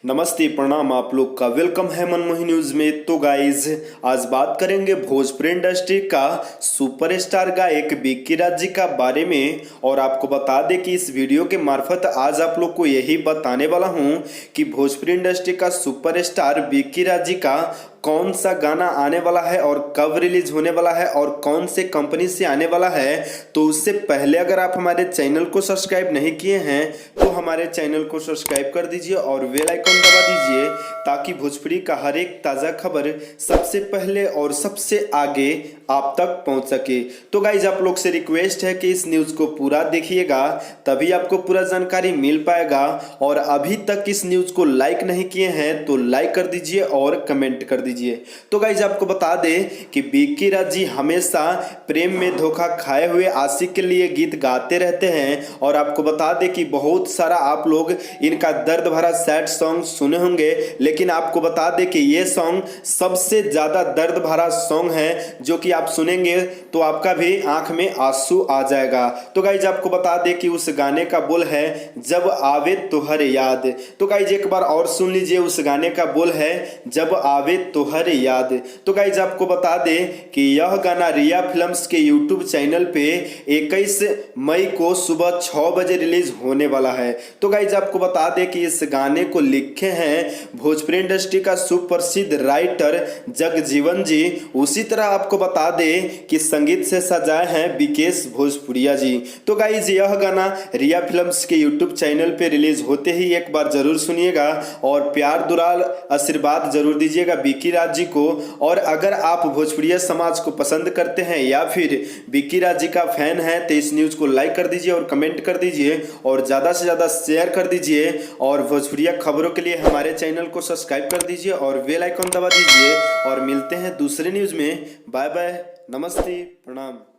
नमस्ते प्रणाम, आप लोग का वेलकम है मनमोही न्यूज में। तो गाइज आज बात करेंगे भोजपुरी इंडस्ट्री का सुपरस्टार गायक बिक्की राज जी का बारे में। और आपको बता दें कि इस वीडियो के मार्फत आज आप लोग को यही बताने वाला हूं कि भोजपुरी इंडस्ट्री का सुपरस्टार बिक्की राज जी का कौन सा गाना आने वाला है और कब रिलीज होने वाला है और कौन से कंपनी से आने वाला है। तो उससे पहले अगर आप हमारे चैनल को सब्सक्राइब नहीं किए हैं तो हमारे चैनल को सब्सक्राइब कर दीजिए और बेल आइकन दबा दीजिए ताकि भोजपुरी का हर एक ताज़ा खबर सबसे पहले और सबसे आगे आप तक पहुंच सके। तो गाइज आप लोग से रिक्वेस्ट है कि इस न्यूज़ को पूरा देखिएगा, तभी आपको पूरा जानकारी मिल पाएगा। और अभी तक इस न्यूज़ को लाइक नहीं किए हैं तो लाइक कर दीजिए और कमेंट कर दीजिए। तो गाइज आपको बता दें कि बिक्की राज जी हमेशा प्रेम में धोखा खाए हुए आशिक के लिए गीत गाते रहते हैं। और आपको बता दें कि बहुत सारा आप लोग इनका दर्द भरा सैड सॉन्ग सुने होंगे, लेकिन आपको बता दें कि ये सॉन्ग सबसे ज़्यादा दर्द भरा सॉन्ग है जो कि आप सुनेंगे तो आपका भी आंख में आंसू आ जाएगा। तो गाइज आपको बता दें कि उस गाने का बोल है जब आवे तुहर याद। तो गाइज एक बार और सुन लीजिए, उस गाने का बोल है जब आवे तुहर याद। तो गाइज आपको बता दें कि यह गाना रिया फिल्म्स के यूट्यूब चैनल पे 21 मई को सुबह 6 बजे रिलीज होने वाला है। तो गाइज आपको बता दें कि इस गाने को लिखे हैं भोजपुरी इंडस्ट्री का सुप्रसिद्ध राइटर जगजीवन जी। उसी तरह आपको बता दें कि संगीत से सजाए हैं विकेश भोजपुरिया जी। तो गाइज यह गाना रिया फिल्म्स के यूट्यूब चैनल पे रिलीज होते ही एक बार जरूर सुनिएगा और प्यार दुलार आशीर्वाद जरूर दीजिएगा बिक्की राज जी को। और अगर आप भोजपुरिया समाज को पसंद करते हैं या फिर बिक्की राज जी का फैन है तो इस न्यूज़ को लाइक कर दीजिए और कमेंट कर दीजिए और ज़्यादा से ज़्यादा शेयर कर दीजिए। और भोजपुरिया खबरों के लिए हमारे चैनल को सब्सक्राइब कर दीजिए और बेल आइकन दबा दीजिए। और मिलते हैं दूसरे न्यूज़ में। बाय बाय, नमस्ते, प्रणाम।